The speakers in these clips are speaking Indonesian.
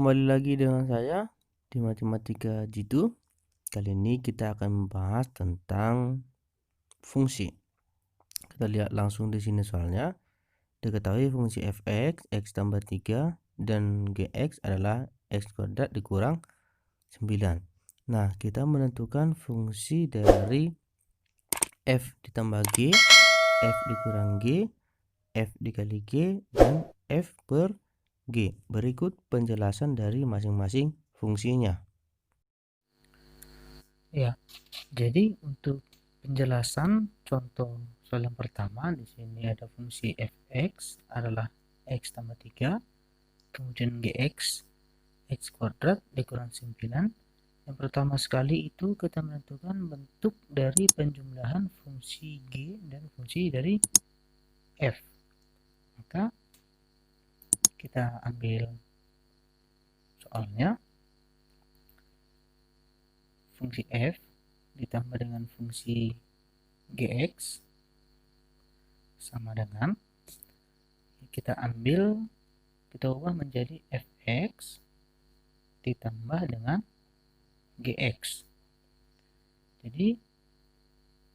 kembali lagi dengan saya di Matematika Jitu. Kali ini kita akan membahas tentang fungsi. Kita lihat langsung di sini soalnya. Diketahui fungsi fx, x tambah 3, dan gx adalah x kuadrat dikurang 9. Nah, kita menentukan fungsi dari f ditambah g, f dikurang g, f dikali g, dan f per G. Berikut penjelasan dari masing-masing fungsinya. Ya, jadi untuk penjelasan contoh soal yang pertama di sini ada fungsi fx adalah x tambah 3, kemudian gx x kuadrat dikurang 9. Yang pertama sekali itu kita menentukan bentuk dari penjumlahan fungsi g dan fungsi dari f. Maka kita ambil soalnya, fungsi f ditambah dengan fungsi gx sama dengan, kita ubah menjadi fx ditambah dengan gx. Jadi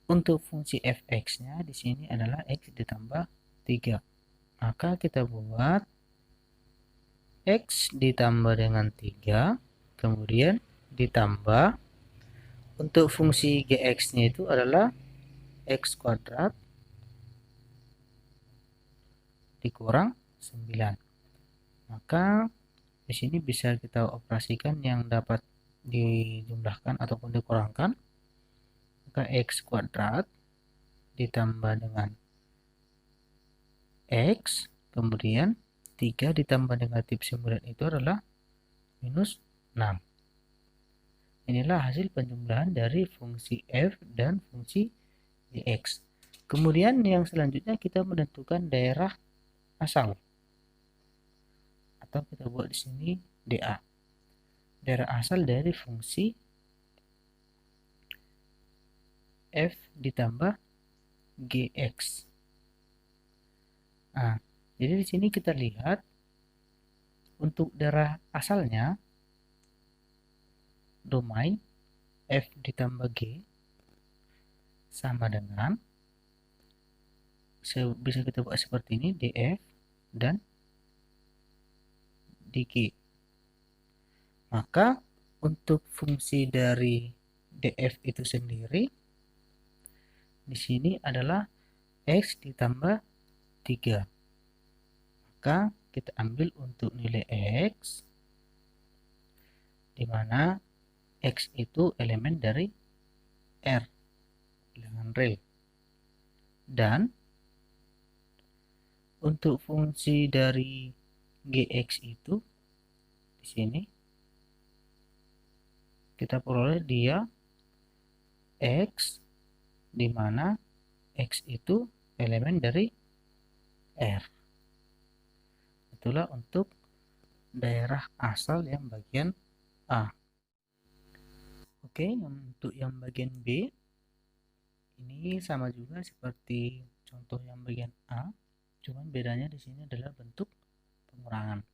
untuk fungsi fx-nya di sini adalah x ditambah 3. Maka kita buat x ditambah dengan 3, kemudian ditambah, untuk fungsi gx-nya itu adalah x kuadrat dikurang 9. Maka di sini bisa kita operasikan yang dapat dijumlahkan ataupun dikurangkan. Maka x kuadrat ditambah dengan x, kemudian 3 ditambah negatif 9 itu adalah minus 6. Inilah hasil penjumlahan dari fungsi f dan fungsi gx. Kemudian yang selanjutnya kita menentukan daerah asal, atau kita buat di sini dA. Daerah asal dari fungsi f ditambah gx. Nah, jadi di sini kita lihat untuk daerah asalnya domain f ditambah g sama dengan, bisa kita buat seperti ini, df dan dg. Maka untuk fungsi dari df itu sendiri di sini adalah x ditambah 3. Maka kita ambil untuk nilai x, di mana x itu elemen dari R, bilangan real. Dan untuk fungsi dari gx itu di sini kita peroleh dia x, di mana x itu elemen dari R. Itulah untuk daerah asal yang bagian A. Oke, untuk yang bagian B ini sama juga seperti contoh yang bagian A, cuman bedanya di sini adalah bentuk pengurangan.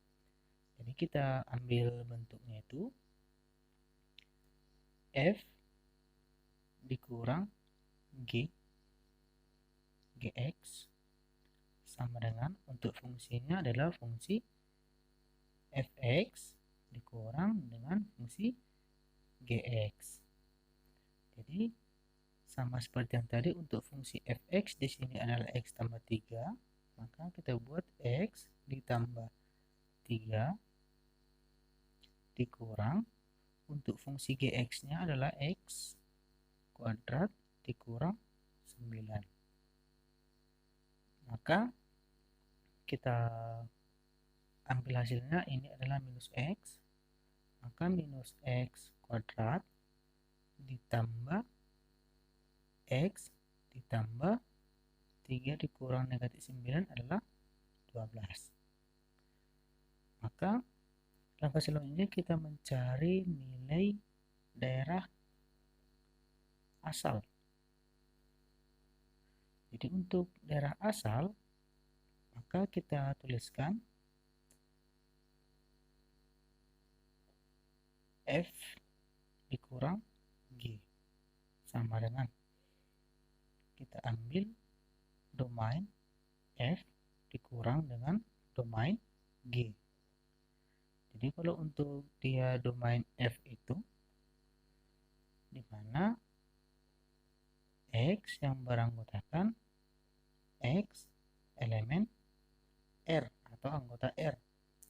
Jadi kita ambil bentuknya itu f dikurang gx sama dengan, untuk fungsinya adalah fungsi fx dikurang dengan fungsi gx. Jadi sama seperti yang tadi, untuk fungsi fx di sini adalah x tambah 3, maka kita buat x ditambah 3 dikurang, untuk fungsi gx-nya adalah x kuadrat dikurang 9. Maka kita ambil hasilnya, ini adalah minus x, maka minus x kuadrat ditambah x ditambah 3 dikurang negatif 9 adalah 12. Maka langkah selanjutnya kita mencari nilai daerah asal. Jadi untuk daerah asal, maka kita tuliskan F dikurang G sama dengan kita ambil domain F dikurang dengan domain G. Jadi kalau untuk dia domain F itu di mana X yang beranggotakan X elemen R atau anggota R.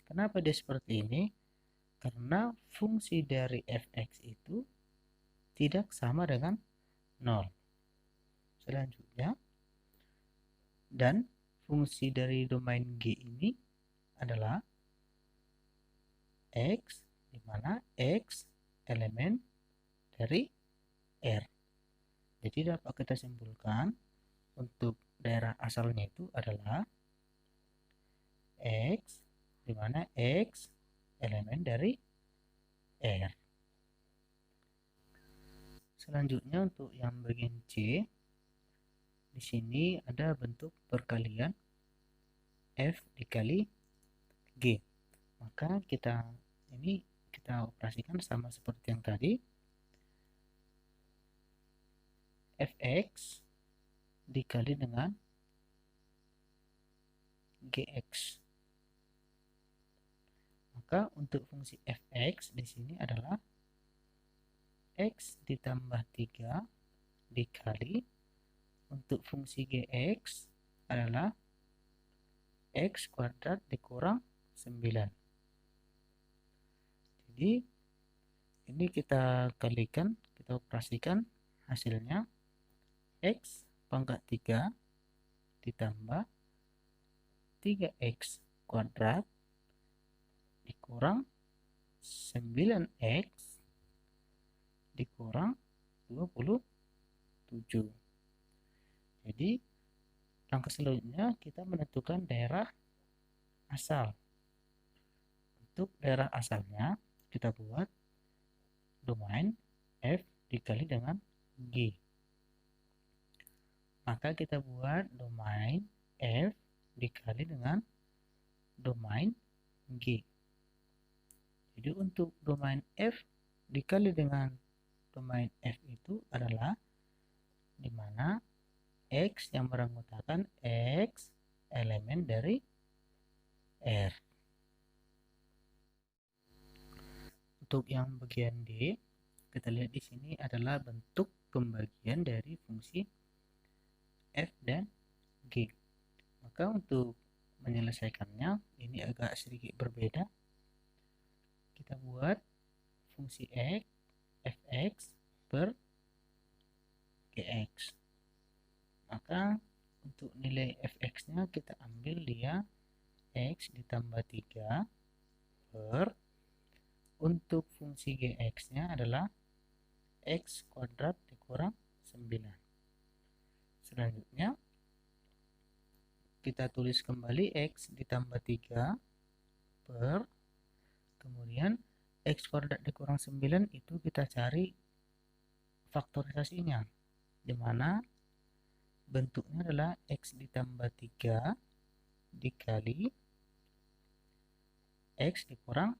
Kenapa dia seperti ini? Karena fungsi dari fx itu tidak sama dengan 0. Selanjutnya, dan fungsi dari domain G ini adalah X, di mana X elemen dari R. Jadi dapat kita simpulkan untuk daerah asalnya itu adalah X, di mana X elemen dari R. Selanjutnya untuk yang bagian C, di sini ada bentuk perkalian F dikali G. Maka kita operasikan sama seperti yang tadi. Fx dikali dengan Gx. Maka untuk fungsi fx di sini adalah x ditambah 3 dikali untuk fungsi gx adalah x kuadrat dikurang 9. Jadi ini kita kalikan, kita operasikan, hasilnya x pangkat 3 ditambah 3x kuadrat dikurang 9x dikurang 27. Jadi langkah selanjutnya kita menentukan daerah asal. Untuk daerah asalnya kita buat domain F dikali dengan G. Maka kita buat domain F dikali dengan domain G. Jadi untuk domain F dikali dengan domain F itu adalah di mana X yang beranggotakan X elemen dari R. Untuk yang bagian D, kita lihat di sini adalah bentuk pembagian dari fungsi F dan G. Maka untuk menyelesaikannya ini agak sedikit berbeda. Kita buat fungsi X fx per gx. Maka untuk nilai fx-nya kita ambil dia x ditambah 3 per, untuk fungsi gx-nya adalah x kuadrat dikurang 9. Selanjutnya kita tulis kembali x ditambah 3 per, kemudian x kuadrat dikurang 9 itu kita cari faktorisasinya, di mana bentuknya adalah x ditambah 3 dikali x dikurang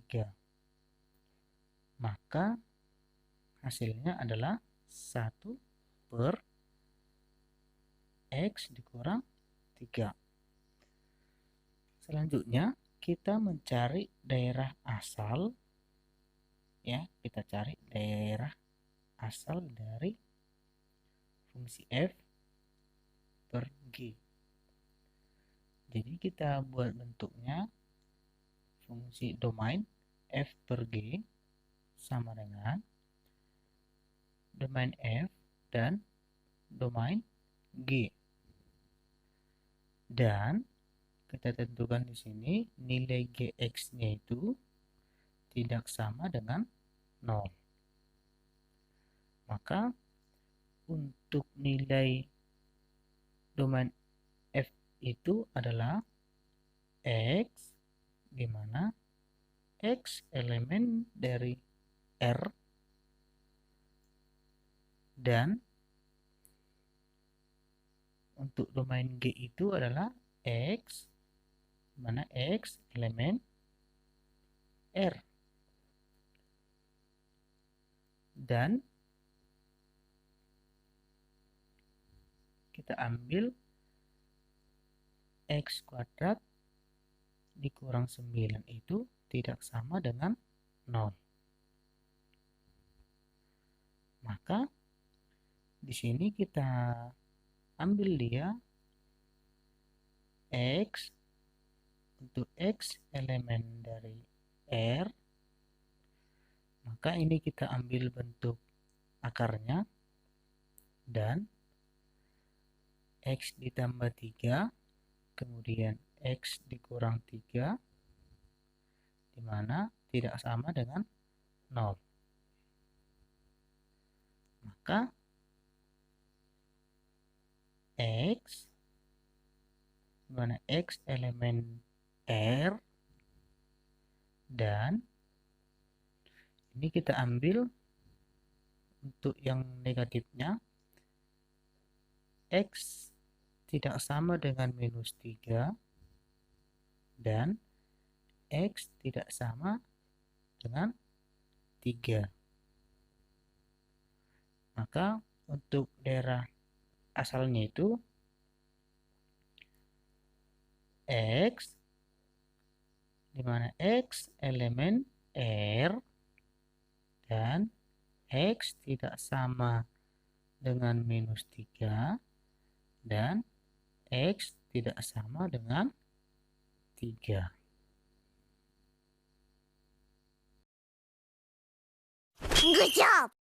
3. Maka hasilnya adalah 1 per x dikurang 3. Selanjutnya kita mencari daerah asal, ya, kita cari daerah asal dari fungsi f per g. Jadi kita buat bentuknya fungsi domain f per g sama dengan domain f dan domain g. Dan kita tentukan di sini nilai gx-nya itu tidak sama dengan 0. Maka untuk nilai domain f itu adalah x, di mana x elemen dari R dan untuk domain G itu adalah x, di mana x elemen R. dan kita ambil X kuadrat dikurang 9 itu tidak sama dengan 0. Maka di sini kita ambil dia X, untuk X elemen dari R, maka ini kita ambil bentuk akarnya, dan X ditambah 3, kemudian X dikurang 3, dimana tidak sama dengan 0. Maka X, dimana X elemen R, dan ini kita ambil untuk yang negatifnya, X tidak sama dengan minus 3, dan X tidak sama dengan 3. Maka untuk daerah asalnya itu X, dimana X elemen R, dan X tidak sama dengan minus 3, dan X tidak sama dengan 3. Good job!